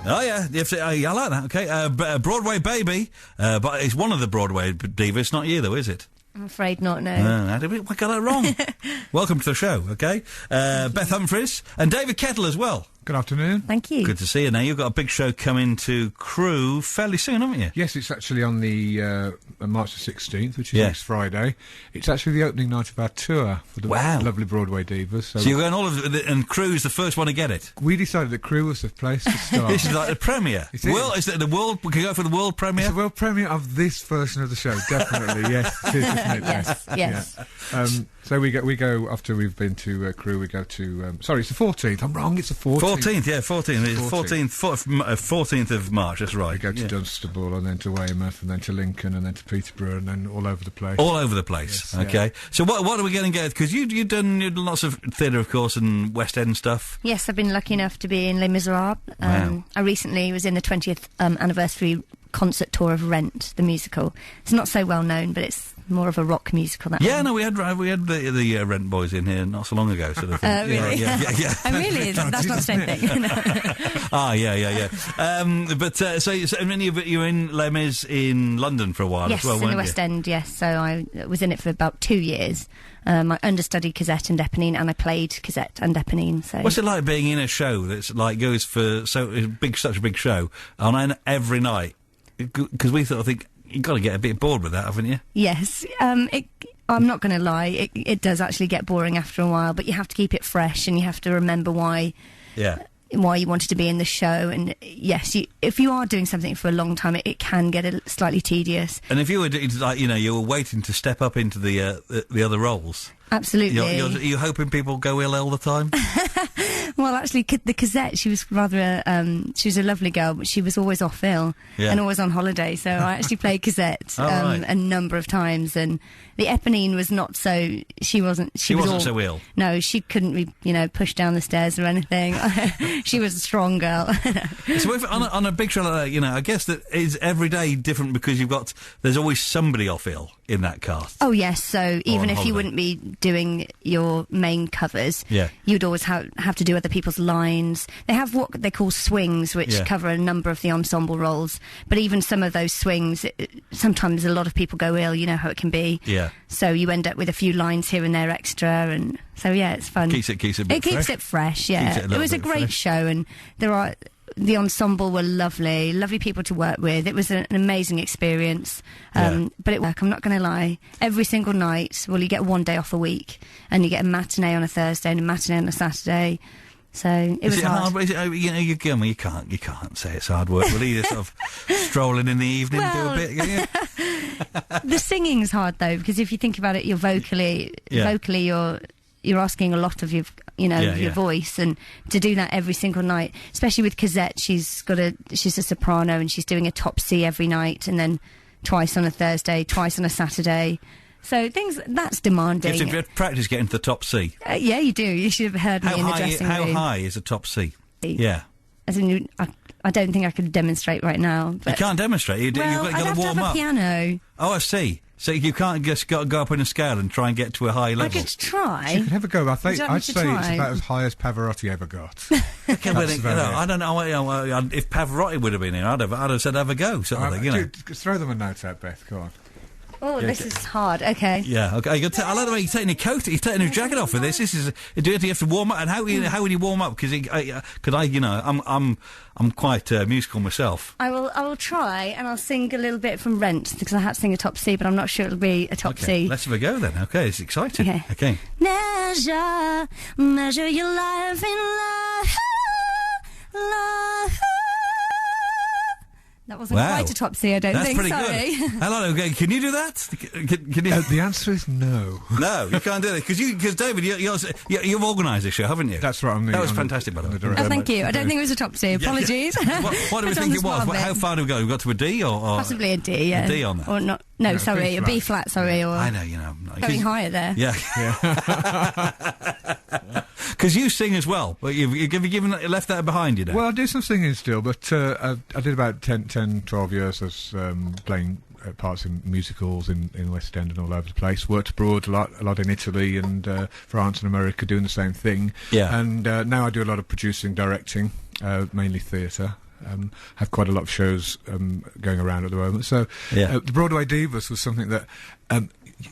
Oh, yeah. I like that. Okay. Broadway Baby. But it's one of the Broadway divas, not you, though, is it? I'm afraid not, no. I got that wrong. Welcome to the show, okay? Beth Humphries and David Kettle as well. Good afternoon. Thank you. Good to see you. Now, you've got a big show coming to Crewe fairly soon, haven't you? Yes, it's actually on the March the 16th, which is next Friday. It's actually the opening night of our tour for the lovely Broadway Divas. So you're going all of it, and Crewe's the first one to get it? We decided that Crewe was the place to start. This is like the premiere. Is it the world? We can go for the world premiere? It's the world premiere of this version of the show, definitely. Yes, it is, isn't it? Yes. Yeah. So we go after we've been to Crewe. We go to sorry, it's the 14th. I'm wrong. It's the 14th. 14th. It's 14th of March. That's right. We go to Dunstable and then to Weymouth and then to Lincoln and then to Peterborough and then all over the place. All over the place. Yes, okay. Yeah. So what are we going to get? Because you've done lots of theatre, of course, and West End stuff. Yes, I've been lucky enough to be in Les Miserables. Wow. I recently was in the 20th anniversary concert tour of Rent, the musical. It's not so well known, but it's more of a rock musical. No, we had the Rent boys in here not so long ago, sort of thing. Really? Yeah. Oh, really? That's not the same thing. Yeah. But so and then you were in Les Mis in London for a while as well, weren't you? Yes, in the West End. Yes, so I was in it for about 2 years. I understudied Cosette and Eponine, and I played Cosette and Eponine. So, what's it like being in a show that's like goes for such a big show on every night? Because we sort of think you've got to get a bit bored with that, haven't you? Yes. I'm not going to lie. It does actually get boring after a while, but you have to keep it fresh, and you have to remember why you wanted to be in the show. And yes, if you are doing something for a long time, it can get slightly tedious. And if you were you were waiting to step up into the other roles. Absolutely. Are you hoping people go ill all the time? Well, actually, the Cosette, she was rather she was a lovely girl, but she was always off ill and always on holiday. So I actually played Cosette a number of times, and the Eponine was not so. She wasn't so ill. No, she couldn't be pushed down the stairs or anything. She was a strong girl. So on a big show like that, I guess that is every day different because there's always somebody off ill in that cast. Oh yes, so even if you wouldn't be doing your main covers, you'd always have to do other people's lines. They have what they call swings, which cover a number of the ensemble roles, but even some of those swings, sometimes a lot of people go ill, you know how it can be. Yeah. So you end up with a few lines here and there extra, and so it's fun. Keeps it fresh, yeah. It was a great show, and the ensemble were lovely people to work with. It was an amazing experience. But I'm not going to lie. Every single night, you get 1 day off a week, and you get a matinee on a Thursday and a matinee on a Saturday. So it was hard. You can't say it's hard work. Really, you're sort of strolling in the evening, do a bit. The singing's hard though, because if you think about it, you're vocally you're asking a lot of your voice, and to do that every single night, especially with Cosette, she's a soprano and she's doing a top C every night, and then twice on a Thursday, twice on a Saturday. So that's demanding. You have to practice getting to the top C. Yeah, you do. You should have heard me in the dressing room. How high is a top C? Yeah. As in, I don't think I could demonstrate right now. But you can't demonstrate. You've got to warm up. I'd have to have a piano. Oh, I see. So you can't just go up on a scale and try and get to a high level. I could try. You could have a go. I'd say it's about as high as Pavarotti ever got. Okay, I don't know. If Pavarotti would have been here, I'd have said have a go. Sort of thing, throw them a note out, Beth. Go on. Oh, this is hard. Okay. Yeah. Okay. I like the way you're taking your coat. You're taking your jacket off with this. This is. Do you have to warm up? And how would you warm up? Because I'm quite musical myself. I will try, and I'll sing a little bit from Rent, because I have to sing a top C, but I'm not sure it'll be a top C. Let's have a go then. Okay, it's exciting. Okay. Measure your life in love. That wasn't quite a top C, I don't think. That's pretty good. Hello, can you do that? Can you? The answer is no. No, you can't do it because David, you've organised this show, haven't you? That's right. That was fantastic, by the way. Thank you. I don't think it was a top C. Apologies. What do we think it was? How far do we go? We got to a D or possibly a D? Yeah. A D on that. Or not? No, sorry, a B flat. Sorry, or I know. Going higher there. Yeah. Because you sing as well. Well, you've left that behind you now. Well, I do some singing still, but I did about 10, 12 years as playing parts in musicals in West End and all over the place. Worked abroad a lot in Italy and France and America, doing the same thing. Yeah. And now I do a lot of producing, directing, mainly theatre. have quite a lot of shows going around at the moment. So the Broadway Divas was something that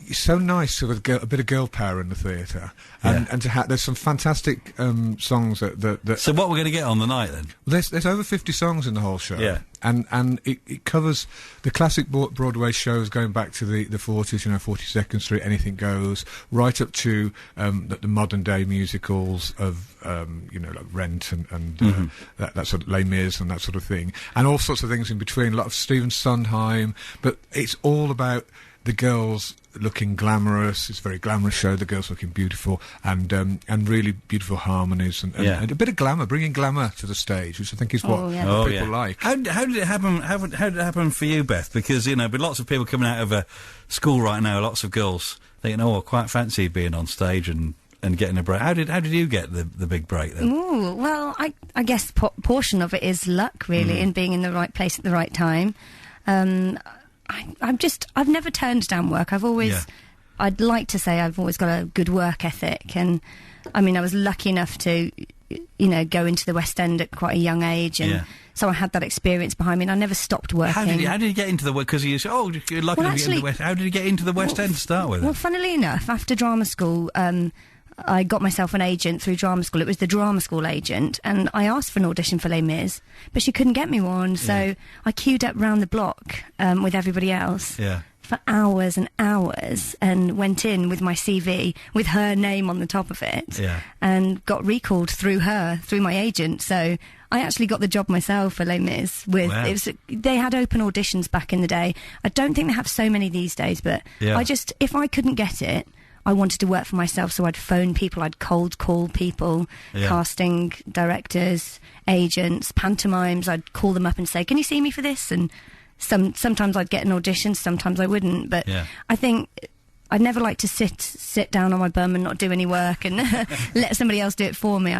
it's so nice to have a bit of girl power in the theatre, and to have there's some fantastic songs that. So what we're going to get on the night then? Well, there's over 50 songs in the whole show, and it covers the classic Broadway shows going back to the 40s, 42nd Street, Anything Goes, right up to the modern day musicals of like Rent and that sort of Les Mis and that sort of thing, and all sorts of things in between. A lot of Stephen Sondheim, but it's all about the girls looking glamorous. It's a very glamorous show. The girls looking beautiful and really beautiful harmonies and a bit of glamour, bringing glamour to the stage, which I think is what people like. How did it happen? How did it happen for you, Beth? Because with lots of people coming out of school right now, lots of girls thinking, "Oh, I quite fancy being on stage and getting a break." How did you get the big break then? Ooh, well, I guess portion of it is luck, really, in being in the right place at the right time. I've never turned down work. I'd like to say I've always got a good work ethic, and I mean, I was lucky enough to, go into the West End at quite a young age, and so I had that experience behind me, and I never stopped working. How did you get into the West? Because you're lucky to get into the West. How did you get into the West End to start with? Well, funnily enough, after drama school, I got myself an agent through drama school. It was the drama school agent, and I asked for an audition for Les Mis, but she couldn't get me one, so I queued up round the block with everybody else for hours and hours, and went in with my CV with her name on the top of it, and got recalled through my agent. So I actually got the job myself for Les Mis. They had open auditions back in the day. I don't think they have so many these days, but if I couldn't get it, I wanted to work for myself, so I'd phone people, I'd cold call people, casting directors, agents, pantomimes. I'd call them up and say, "Can you see me for this?" And sometimes I'd get an audition, sometimes I wouldn't. But I think I'd never like to sit down on my bum and not do any work and let somebody else do it for me.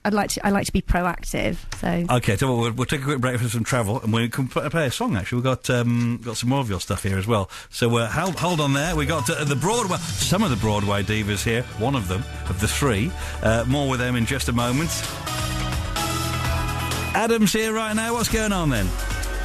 I like to be proactive. So okay, so we'll take a quick break for some travel, and we can play a song. Actually, we've got some more of your stuff here as well. So hold on there. We got some of the Broadway divas here. One of them of the three. More with them in just a moment. Adam's here right now. What's going on then?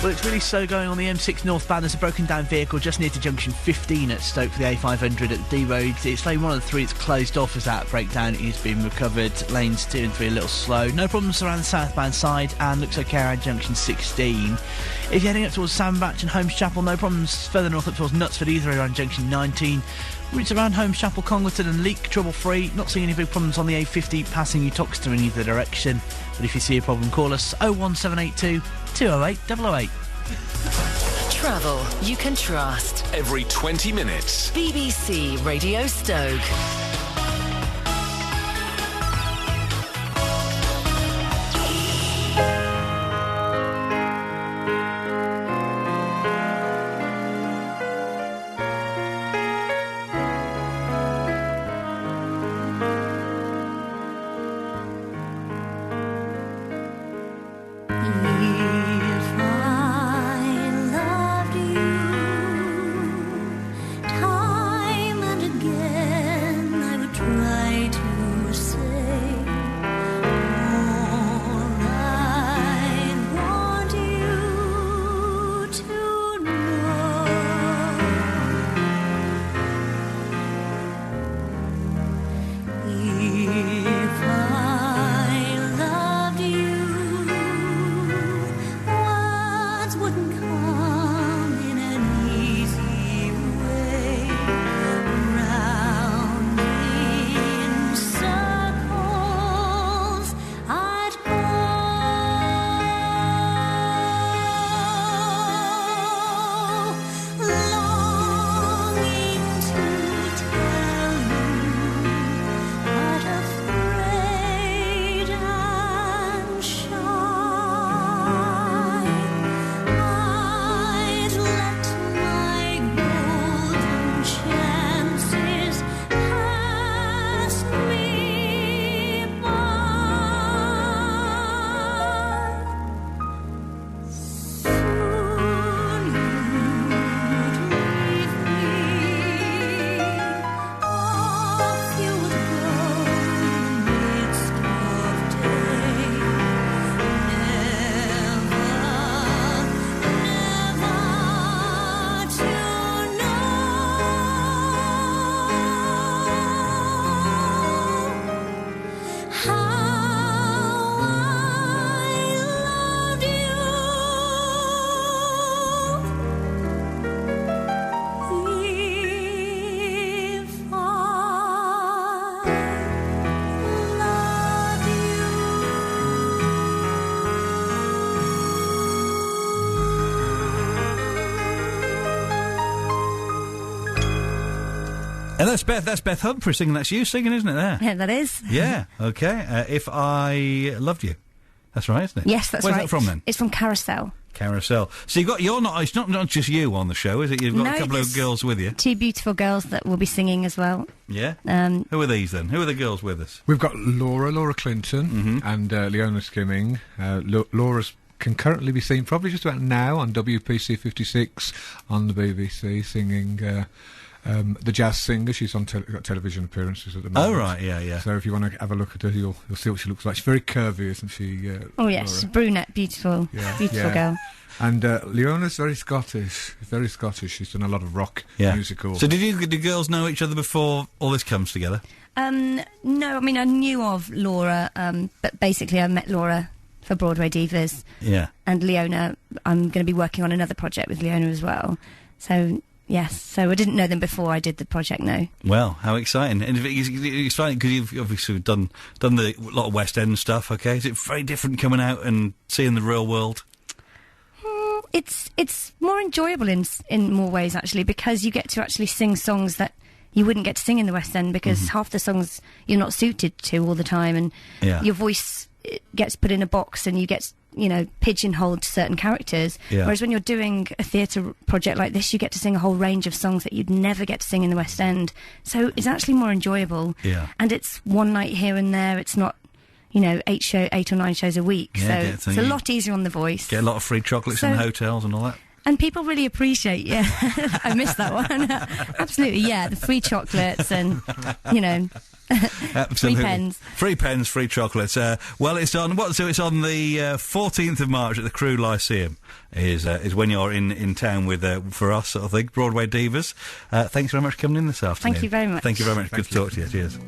Well, it's really slow going on the M6 northbound. There's a broken down vehicle just near to junction 15 at Stoke for the A500 at D Road. It's lane 1 of the 3 that's closed off as that breakdown is being recovered. Lanes 2 and 3 a little slow. No problems around the southbound side, and looks okay around junction 16. If you're heading up towards Sandbach and Holmes Chapel, no problems further north up towards Knutsford either around junction 19. Routes around Holmes Chapel, Congleton and Leek, trouble free. Not seeing any big problems on the A50 passing Uttoxeter in either direction. But if you see a problem, call us 01782 208 008. Travel you can trust. Every 20 minutes. BBC Radio Stoke. Time and again And that's Beth Humphrey singing. That's you singing, isn't it? There. Yeah, that is. Yeah. Okay. If I Loved You. That's right, isn't it? Yes, that's Where's right. Where's that from then? It's from Carousel. Carousel. So it's not just you on the show, is it? You've got a couple of girls with you. 2 beautiful girls that will be singing as well. Yeah. Who are these then? Who are the girls with us? We've got Laura Clinton, and Leona Skimming. Laura's can currently be seen probably just about now on WPC 56 on the BBC singing The Jazz Singer. She's on got television appearances at the moment. Oh, right, yeah. So if you want to have a look at her, you'll see what she looks like. She's very curvy, isn't she? Oh, yes, Laura? brunette, beautiful girl. And Leona's very Scottish. She's done a lot of rock musicals. So did girls know each other before all this comes together? No, I mean, I knew of Laura, but basically I met Laura for Broadway Divas. Yeah. And Leona, I'm going to be working on another project with Leona as well. So, yes. So I didn't know them before I did the project, no. Well, how exciting. And it's exciting because you've obviously done a lot of West End stuff, okay? Is it very different coming out and seeing the real world? It's more enjoyable in more ways, actually, because you get to actually sing songs that you wouldn't get to sing in the West End, because half the songs you're not suited to all the time, and your voice gets put in a box and you get, pigeonholed to certain characters. Yeah. Whereas when you're doing a theatre project like this, you get to sing a whole range of songs that you'd never get to sing in the West End. So it's actually more enjoyable. Yeah. And it's one night here and there. It's not, 8 or 9 shows a week. Yeah, so it's a lot easier on the voice. Get a lot of free chocolates in the hotels and all that. And people really appreciate, I missed that one. Absolutely, the free chocolates and, free pens. Free pens, free chocolates. It's on, so it's on the 14th of March at the Crewe Lyceum is when you're in town with, for us, sort of thing, Broadway Divas. Thanks very much for coming in this afternoon. Thank you very much. Thank you very much. Good to talk to you. Cheers.